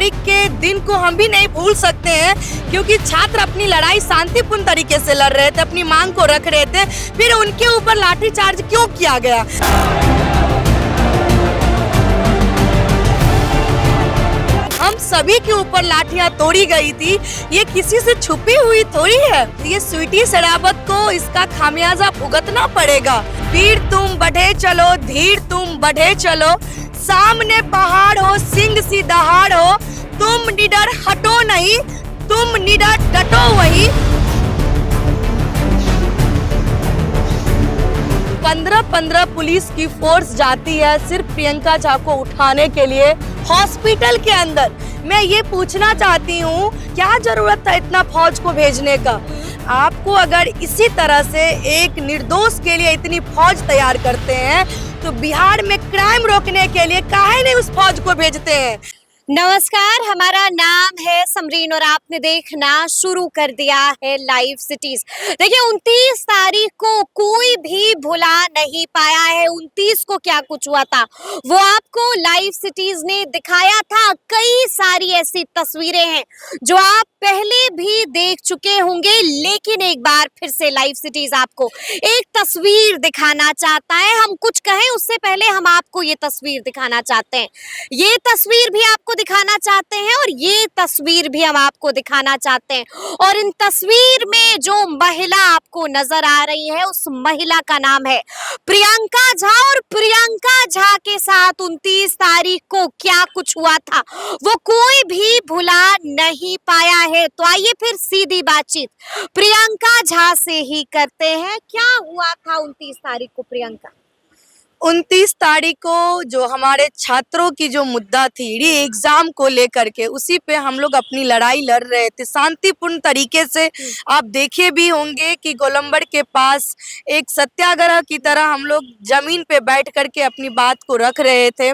तारीख के दिन को हम भी नहीं भूल सकते हैं, क्योंकि छात्र अपनी लड़ाई शांतिपूर्ण तरीके से लड़ रहे थे, अपनी मांग को रख रहे थे, फिर उनके ऊपर लाठीचार्ज क्यों किया गया। हम सभी के ऊपर लाठियां तोड़ी गई थी, ये किसी से छुपी हुई थोड़ी है। ये स्वीटी शराबत को इसका खामियाजा भुगतना पड़ेगा। वीर तुम बढ़े चलो, धीर तुम बढ़े चलो, सामने पहाड़ हो, सिंह सी दहाड़ हो, तुम निडर हटो नहीं, तुम निडर डटो वही। 15-15 पुलिस की फोर्स जाती है सिर्फ प्रियंका झा को उठाने के लिए हॉस्पिटल के अंदर। मैं ये पूछना चाहती हूँ, क्या जरूरत था इतना फौज को भेजने का। आपको अगर इसी तरह से एक निर्दोष के लिए इतनी फौज तैयार करते हैं, तो बिहार में क्राइम रोकने के लिए काहे नहीं उस फौज को भेजते हैं। नमस्कार, हमारा नाम है समरीन और आपने देखना शुरू कर दिया है लाइव सिटीज। देखिए 29 तारीख को कोई भी भुला नहीं पाया है 29 को क्या कुछ हुआ था, वो आपको लाइव सिटीज ने दिखाया था। कई सारी ऐसी तस्वीरें हैं जो आप पहले भी देख चुके होंगे, लेकिन एक बार फिर से लाइव सिटीज आपको एक तस्वीर दिखाना चाहता है। हम कुछ कहें उससे पहले हम आपको ये तस्वीर दिखाना चाहते हैं, ये तस्वीर भी आपको दिखाना चाहते हैं और ये तस्वीर भी हम आपको दिखाना चाहते हैं। और इन तस्वीर में जो महिला आपको नजर आ रही है, उस महिला का नाम है प्रियंका झा। और प्रियंका झा के साथ 29 तारीख को क्या कुछ हुआ था वो कोई भी भुला नहीं पाया है। तो आइए फिर सीधी बातचीत प्रियंका झा से ही करते हैं। क्या हुआ था 29 तारीख को प्रियंका? 29 तारीख को जो हमारे छात्रों की जो मुद्दा थी री एग्जाम को लेकर के, उसी पे हम लोग अपनी लड़ाई लड़ रहे थे शांतिपूर्ण तरीके से। आप देखे भी होंगे कि गोलंबर के पास एक सत्याग्रह की तरह हम लोग जमीन पे बैठ करके अपनी बात को रख रहे थे,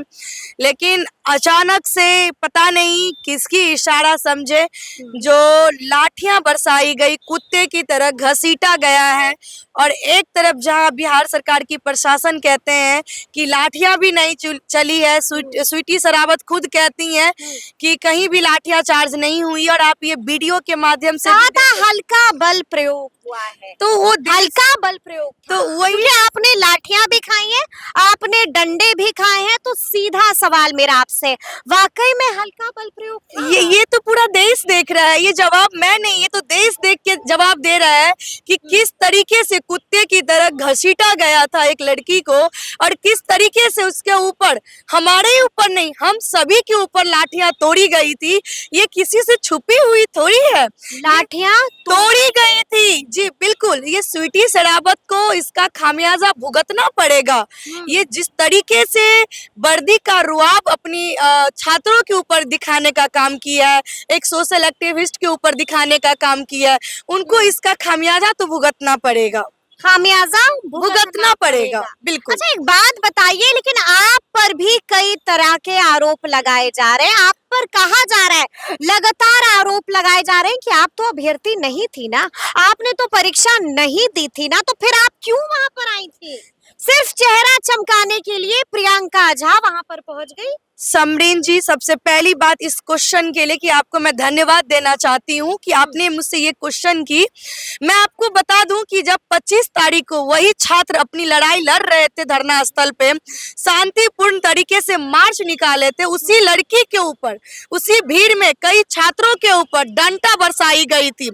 लेकिन अचानक से पता नहीं किसकी इशारा समझे जो लाठियां बरसाई गई, कुत्ते की तरह घसीटा गया है। और एक तरफ जहां बिहार सरकार की प्रशासन कहते हैं कि लाठियां भी नहीं चली है, स्वीटी शराबत खुद कहती हैं कि कहीं भी लाठियां चार्ज नहीं हुई, और आप ये वीडियो के माध्यम से हल्का बल प्रयोग हुआ है, तो वो हल्का बल प्रयोग था। तो वही आपने लाठियां भी खाई हैं, आपने डंडे भी खाए हैं, तो सीधा सवाल मेरा आपसे, वाकई में हल्का बल प्रयोग था? ये तो पूरा देश देख रहा है, ये जवाब मैं नहीं, ये तो देश देख के जवाब दे रहा है कि किस तरीके से कुत्ते की तरह घसीटा गया था एक लड़की को, और किस तरीके से उसके ऊपर, हमारे ऊपर नहीं हम सभी के ऊपर लाठियां तोड़ी गई थी। ये किसी से छुपी हुई थोड़ी है, लाठियां तोड़ी गई थी। जी बिल्कुल, ये स्वीटी शराबत को इसका खामियाजा भुगतना पड़ेगा। ये जिस तरीके से वर्दी का रुआब अपनी छात्रों के ऊपर दिखाने का काम किया है, एक सोशल एक्टिविस्ट के ऊपर दिखाने का काम किया है, उनको इसका खामियाजा तो भुगतना पड़ेगा, खामियाजा भुगतना पड़ेगा। बिल्कुल। अच्छा एक बात बताइए, लेकिन आप पर भी कई तरह के आरोप लगाए जा रहे हैं, आप पर कहा जा रहा है, लगातार आरोप लगाए जा रहे हैं कि आप तो अभ्यर्थी नहीं थी ना, आपने तो परीक्षा नहीं दी थी ना, तो फिर आप क्यों वहां पर आई थी? सिर्फ चेहरा चमकाने के लिए प्रियंका झा वहां पर पहुंच गई? समरीन जी, सबसे पहली बात इस क्वेश्चन के लिए कि आपको मैं धन्यवाद देना चाहती हूँ कि आपने मुझसे ये क्वेश्चन की। मैं आपको बता दूं कि जब 25 तारीख को वही छात्र अपनी लड़ाई लड़ रहे थे धरना स्थल पे, शांतिपूर्ण तरीके से मार्च निकाले थे, उसी लड़की के ऊपर, उसी भीड़ में कई छात्रों के ऊपर डंडा बरसाई गई थी।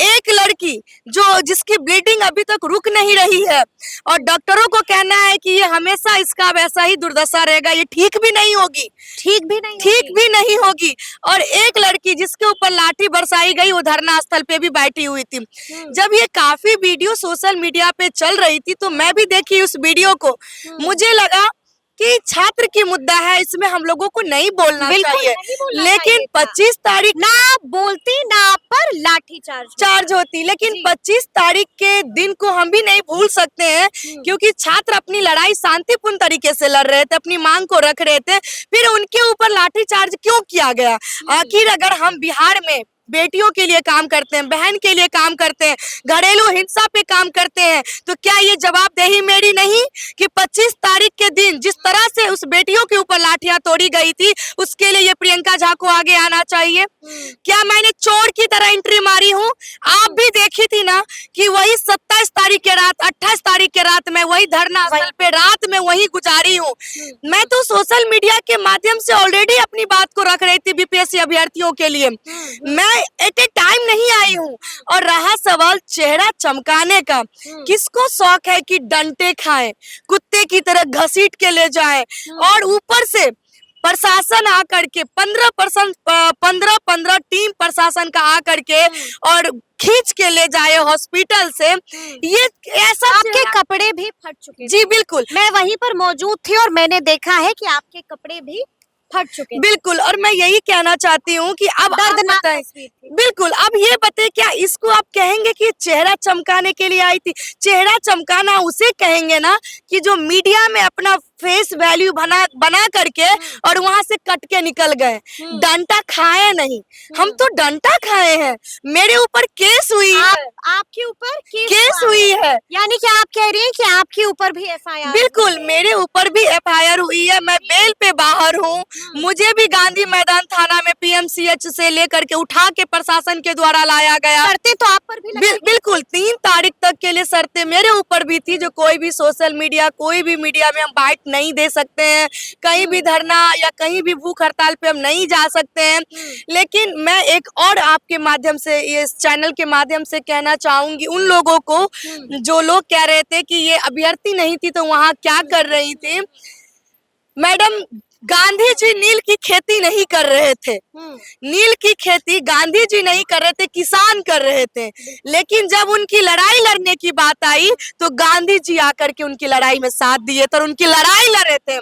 एक लड़की जिसकी ब्लीडिंग अभी तक रुक नहीं रही है, और डॉक्टरों को कहना है कि ये हमेशा इसका वैसा ही दुर्दशा रहेगा, ये ठीक भी नहीं होगी, ठीक भी नहीं होगी। और एक लड़की जिसके ऊपर लाठी बरसाई गई, वो धरना स्थल पे भी बैठी हुई थी। जब ये काफी वीडियो सोशल मीडिया पे चल रही थी, तो मैं भी देखी उस वीडियो को, मुझे लगा कि छात्र की मुद्दा है, इसमें हम लोगों को नहीं बोलना चाहिए, लेकिन 25 तारीख ना बोलती ना आप पर लाठी चार्ज होती, लेकिन 25 तारीख के दिन को हम भी नहीं भूल सकते हैं, क्योंकि छात्र अपनी लड़ाई शांतिपूर्ण तरीके से लड़ रहे थे, अपनी मांग को रख रहे थे, फिर उनके ऊपर लाठी चार्ज क्यों किया गया। आखिर अगर हम बिहार में बेटियों के लिए काम करते हैं, बहन के लिए काम करते हैं, घरेलू हिंसा पे काम करते हैं, तो क्या ये जवाबदेही मेरी नहीं कि 25 तारीख के दिन जिस तरह से उस बेटियों के ऊपर लाठियां तोड़ी गई थी, उसके लिए ये प्रियंका झा को आगे आना चाहिए। क्या मैंने चोर की तरह एंट्री मारी हूँ? आप भी देखी थी ना कि वही 27 तारीख के रात, 28 तारीख के रात में वही धरना स्थल पे रात में वही गुजारी हूँ। मैं तो सोशल मीडिया के माध्यम से ऑलरेडी अपनी बात को रख रही थी बीपीएससी अभ्यर्थियों के लिए। मैं एट ए टाइम नहीं आई हूँ। और रहा सवाल चेहरा चमकाने का, किसको शौक है कि डंटे खाएं, कुत्ते की तरह घसीट के ले जाएं, और ऊपर से प्रशासन आकर के 15 टीम प्रशासन का आकर के और खींच के ले जाए हॉस्पिटल से, ये ऐसा आपके कपड़े भी फट चुके थे। जी बिल्कुल, मैं वहीं पर मौजूद थी और मैंने देखा है कि आपके कपड़े भी फट चुके थे। बिल्कुल। और मैं यही कहना चाहती हूँ कि अब आप दर्दनाक बताएं, तस्वीर थी। बिल्कुल, अब ये बताइए क्या इसको आप कहेंगे कि चेहरा चमकाने के लिए आई थी? चेहरा चमकाना उसे कहेंगे ना कि जो मीडिया में अपना फेस वैल्यू बना करके और वहां से कट के निकल गए। डंडा खाए नहीं, हम तो डंडा खाए हैं। मेरे ऊपर केस हुई है, आपके ऊपर केस हुई है। यानी कि आप कह रही हैं कि आपके ऊपर भी एफआईआर? बिल्कुल, मेरे ऊपर भी एफआईआर हुई है। मैं बेल पे बाहर हूँ। मुझे भी गांधी मैदान थाना में पीएमसीएच से लेकर के उठा के प्रशासन के द्वारा लाया गया। शर्तें तो आप पर भी लगाई गई? बिल्कुल 3 तारीख तक के लिए शर्तें मेरे ऊपर भी थी, जो कोई भी सोशल मीडिया, कोई भी मीडिया में हम बाइट नहीं दे सकते हैं, कहीं भी धरना या कहीं भी भूख हड़ताल पे हम नहीं जा सकते हैं। लेकिन मैं एक और आपके माध्यम से, इस चैनल के माध्यम से कहना चाहूंगी उन लोगों को जो लोग कह रहे थे कि ये अभ्यर्थी नहीं थी तो वहां क्या कर रही थी। मैडम, गांधी जी नील की खेती नहीं कर रहे थे। नील की खेती गांधी जी नहीं कर रहे थे, किसान कर रहे थे। लेकिन जब उनकी लड़ाई लड़ने की बात आई तो गांधी जी आकर के उनकी लड़ाई में साथ दिए थे और उनकी लड़ाई लड़े थे।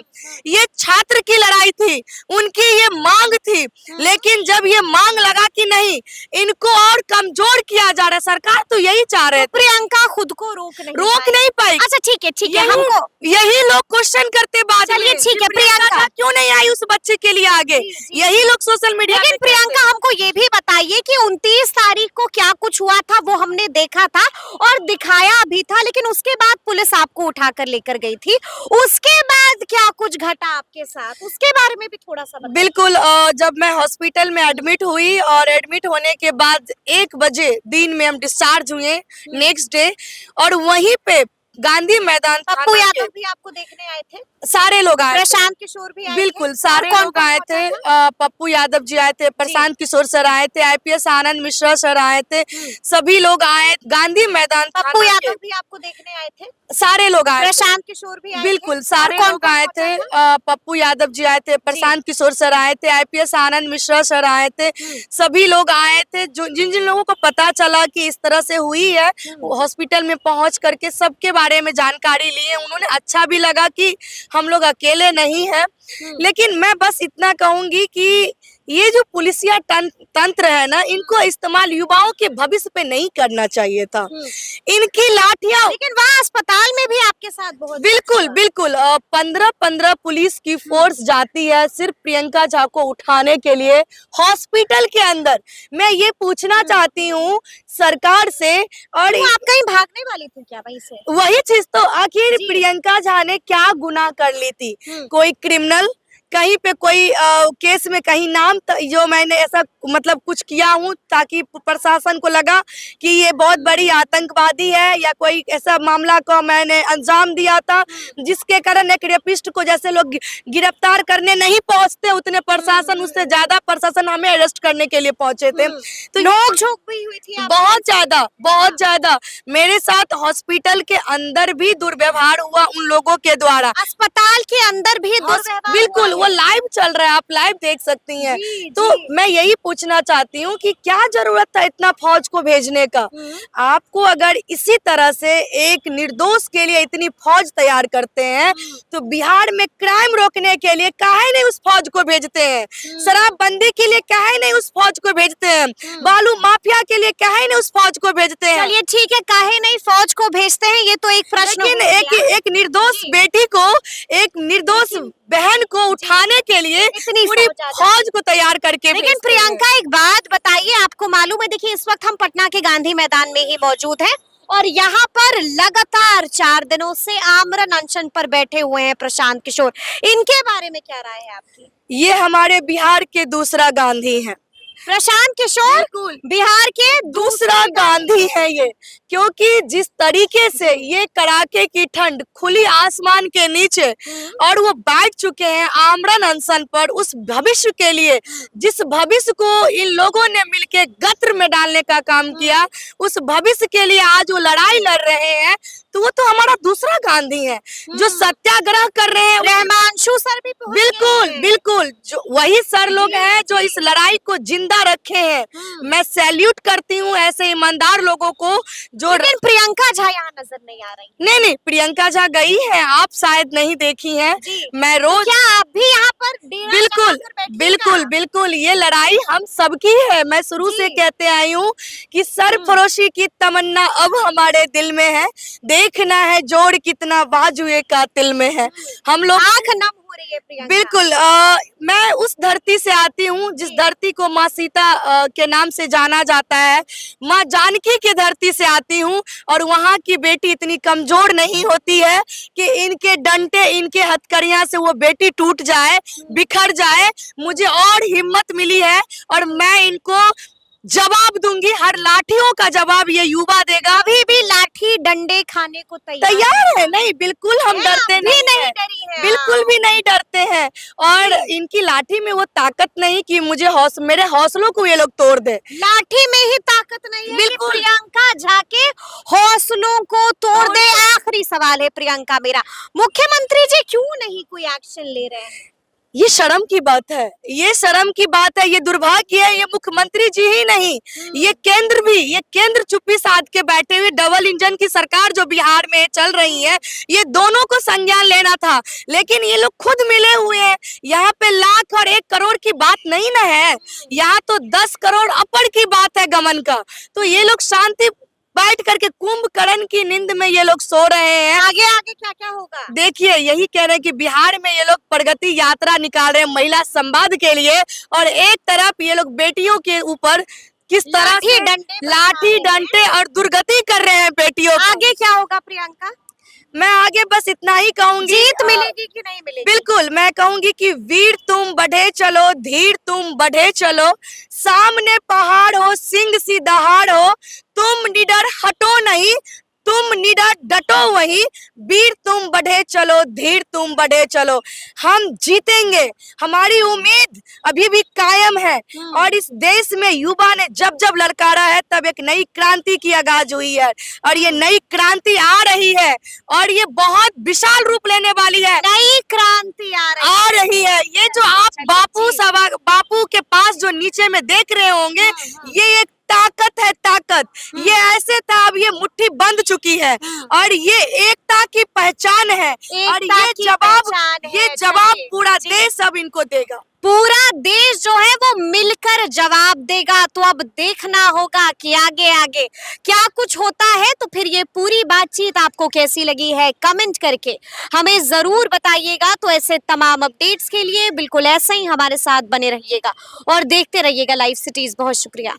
ये छात्र की लड़ाई थी, उनकी ये मांग थी। लेकिन जब ये मांग लगा कि नहीं, इनको और कमजोर किया जा रहा है, सरकार तो यही चाह रहे थे। प्रियंका खुद को रोक नहीं पाई। अच्छा ठीक है, हमको यही लोग क्वेश्चन करते बाद में, चलिए ठीक है, प्रियंका क्यों नहीं आई उस बच्चे के लिए आगे? यही लोग सोशल मीडिया। लेकिन प्रियंका हमको ये भी बताइए कि 29 तारीख को क्या कुछ हुआ था, वो हमने देखा था और दिखाया भी था, लेकिन उसके बाद पुलिस आपको उठाकर लेकर गई थी। उसके बाद क्या कुछ घटा आपके साथ, उसके बारे में भी थोड़ा सा बताइए। बिल्कुल, जब मैं हॉस्पिटल में एडमिट हुई और एडमिट होने के बाद 1 बजे दिन में हम डिस्चार्ज हुए नेक्स्ट डे, और वहीं पे गांधी मैदान पप्पू यादव भी आपको देखने आए थे? सारे लोग आए, प्रशांत किशोर भी आए थे? बिल्कुल सारे लोग आए थे। पप्पू यादव जी आए थे, प्रशांत किशोर सर आए थे, आईपीएस आनंद मिश्रा सर आए थे, सभी लोग आए। गांधी मैदान पप्पू यादव भी आपको देखने आए थे? सारे लोग आए, प्रशांत किशोर भी आए थे? बिल्कुल सारे लोग आए थे। पप्पू यादव जी आए थे, प्रशांत किशोर सर आए थे, आईपीएस आनंद मिश्रा सर आए थे, सभी लोग आए थे। जो जिन जिन लोगों को पता चला कि इस तरह से हुई है, हॉस्पिटल में पहुंच करके सबके बारे में जानकारी लिए। उन्होंने अच्छा भी लगा कि हम लोग अकेले नहीं हैं। लेकिन मैं बस इतना कहूंगी कि ये जो पुलिसिया तंत्र है ना, इनको इस्तेमाल युवाओं के भविष्य पे नहीं करना चाहिए था। इनकी लाठियां, लेकिन वहाँ अस्पताल में भी आपके साथ बहुत बिल्कुल 15 पुलिस की फोर्स जाती है सिर्फ प्रियंका झा को उठाने के लिए हॉस्पिटल के अंदर। मैं ये पूछना चाहती हूँ सरकार से, और तो आप कहीं भागने वाली थी क्या वहीं से? वही चीज तो, आखिर प्रियंका झा ने क्या गुनाह कर ली थी? कोई क्रिमिनल, कहीं पे कोई केस में कहीं नाम जो मैंने ऐसा मतलब कुछ किया हूँ ताकि प्रशासन को लगा कि ये बहुत बड़ी आतंकवादी है, या कोई ऐसा मामला को मैंने अंजाम दिया था जिसके कारण एक रेपिस्ट को जैसे लोग गिरफ्तार करने नहीं पहुंचते उतने प्रशासन, उससे ज्यादा प्रशासन हमें अरेस्ट करने के लिए पहुंचे थे। तो नोक-झोंक भी हुई थी बहुत ज्यादा मेरे साथ हॉस्पिटल के अंदर भी दुर्व्यवहार हुआ उन लोगों के द्वारा। अस्पताल के अंदर भी दुर्व्यवहार? बिल्कुल, वो लाइव चल रहा है, आप लाइव देख सकती हैं। तो मैं यही पूछना चाहती हूँ कि क्या जरूरत था इतना फौज को भेजने का? आपको अगर इसी तरह से एक निर्दोष के लिए इतनी फौज तैयार करते हैं तो बिहार में क्राइम रोकने के लिए काहे नहीं उस फौज को भेजते हैं? शराबबंदी के लिए काहे नहीं उस फौज को भेजते हैं? बालू माफिया के लिए काहे नहीं उस फौज को भेजते हैं? चलिए ठीक है, काहे नहीं फौज को भेजते हैं, ये तो एक प्रश्न। लेकिन एक निर्दोष बेटी को, एक निर्दोष बहन को उठा उठाने के लिए इतनी पूरी सोच आ जाती फौज को तैयार करके लेकिन भेजते हैं। प्रियंका एक बात बताइए, आपको मालूम है, देखिए इस वक्त हम पटना के गांधी मैदान में ही मौजूद हैं और यहाँ पर लगातार 4 दिनों से आमरण अनशन पर बैठे हुए हैं प्रशांत किशोर। इनके बारे में क्या राय है आपकी? ये हमारे बिहार के दूसरा गांधी हैं। प्रशांत किशोर बिल्कुल बिहार के दूसरा गांधी है ये, क्योंकि जिस तरीके से ये कड़ाके की ठंड खुली आसमान के नीचे और वो बैठ चुके हैं आमरण अनशन पर उस भविष्य के लिए, जिस भविष्य को इन लोगों ने मिलके गत्र में डालने का काम किया, उस भविष्य के लिए आज वो लड़ाई लड़ रहे हैं। तो वो तो हमारा दूसरा गांधी है जो सत्याग्रह कर रहे हैं। रहमांशु सर भी पहुंच गए बिल्कुल हैं। बिल्कुल, जो वही सर लोग हैं जो इस लड़ाई को जिंदा रखे हैं। मैं सैल्यूट करती हूँ ऐसे ईमानदार लोगों को जो लेकिन प्रियंका झा यहाँ नजर नहीं आ रही। नहीं नहीं, प्रियंका झा गई है, आप शायद नहीं देखी हैं। जी। मैं रोज क्या आप भी यहाँ पर डेरा बिल्कुल जमाकर बैठिएगा? बिल्कुल बिल्कुल, ये लड़ाई हम सबकी है। मैं शुरू से जी। कहते आई हूँ कि सरफरोशी की तमन्ना अब हमारे दिल में है, देखना है जोड़ कितना बाजुए का तिल में है। हम लोग आंख नम हो रही है प्रियंका। बिल्कुल मैं उस धरती से आती हूँ जिस धरती को माँ सीता के नाम से जाना जाता है। माँ जानकी की धरती से आती हूँ और वहाँ की बेटी इतनी कमजोर नहीं होती है कि इनके डंटे, इनके हथकड़ियाँ से वो बेटी टूट जाए, बिखर जाए। मुझे और हिम्मत मिली है और मैं इनको जवाब दूंगी, हर लाठियों का जवाब ये युवा देगा। अभी भी लाठी डंडे खाने को तैयार है, नहीं बिल्कुल हम डरते अभी नहीं नहीं हैं। डरी है बिल्कुल भी नहीं डरते हैं और इनकी लाठी में वो ताकत नहीं कि मुझे मेरे हौसलों को ये लोग तोड़ दे। लाठी में ही ताकत नहीं है कि बिल्कुल। प्रियंका झा के हौसलों को तोड़ दे। आखिरी सवाल है प्रियंका मेरा, मुख्यमंत्री जी क्यों नहीं कोई एक्शन ले रहे हैं? ये शर्म की बात है, ये शर्म की बात है, ये दुर्भाग्य है। ये मुख्यमंत्री जी ही नहीं, ये केंद्र भी, ये केंद्र चुप्पी साध के बैठे हुए डबल इंजन की सरकार जो बिहार में चल रही है, ये दोनों को संज्ञान लेना था। लेकिन ये लोग खुद मिले हुए हैं। यहाँ पे लाख और 1 करोड़ की बात नहीं ना है, यहाँ तो 10 करोड़ अपर की बात है गमन का। तो ये लोग शांति बैठ करके कुंभकर्ण की नींद में ये लोग सो रहे हैं। आगे आगे क्या क्या होगा? देखिए, यही कह रहे हैं कि बिहार में ये लोग प्रगति यात्रा निकाल रहे हैं महिला संवाद के लिए और एक तरफ ये लोग बेटियों के ऊपर किस तरह लाठी से डंडे लाठी डंडे और दुर्गति कर रहे हैं बेटियों को। आगे क्या होगा प्रियंका? मैं आगे बस इतना ही कहूंगी, जीत मिलेगी कि नहीं मिलेगी? बिल्कुल मैं कहूंगी कि वीर तुम बढ़े चलो, धीर तुम बढ़े चलो, सामने पहाड़ हो, सिंह सी दहाड़ हो, तुम निडर हटो नहीं, तुम निडर डटो वहीं, वीर तुम बढ़े चलो, धीर तुम बढ़े चलो। हम जीतेंगे, हमारी उम्मीद अभी भी कायम है और इस देश में युवा ने जब जब ललकारा है तब एक नई क्रांति की आगाज हुई है और ये नई क्रांति आ रही है और ये बहुत विशाल रूप लेने वाली है। नई क्रांति आ रही है। ये जो आप बापू के पास जो नीचे में देख रहे होंगे, ये एक ताकत है, ताकत। ये ऐसे था, अब ये मुट्ठी बंद चुकी है और ये एकता की पहचान है और ये जवाब पूरा देश अब इनको देगा। पूरा देश जो है वो मिलकर जवाब देगा। तो अब देखना होगा कि आगे आगे क्या कुछ होता है। तो फिर ये पूरी बातचीत आपको कैसी लगी है कमेंट करके हमें जरूर बताइएगा। तो ऐसे तमाम अपडेट्स के लिए बिल्कुल ऐसे ही हमारे साथ बने रहिएगा और देखते रहिएगा लाइव सिटीज। बहुत शुक्रिया।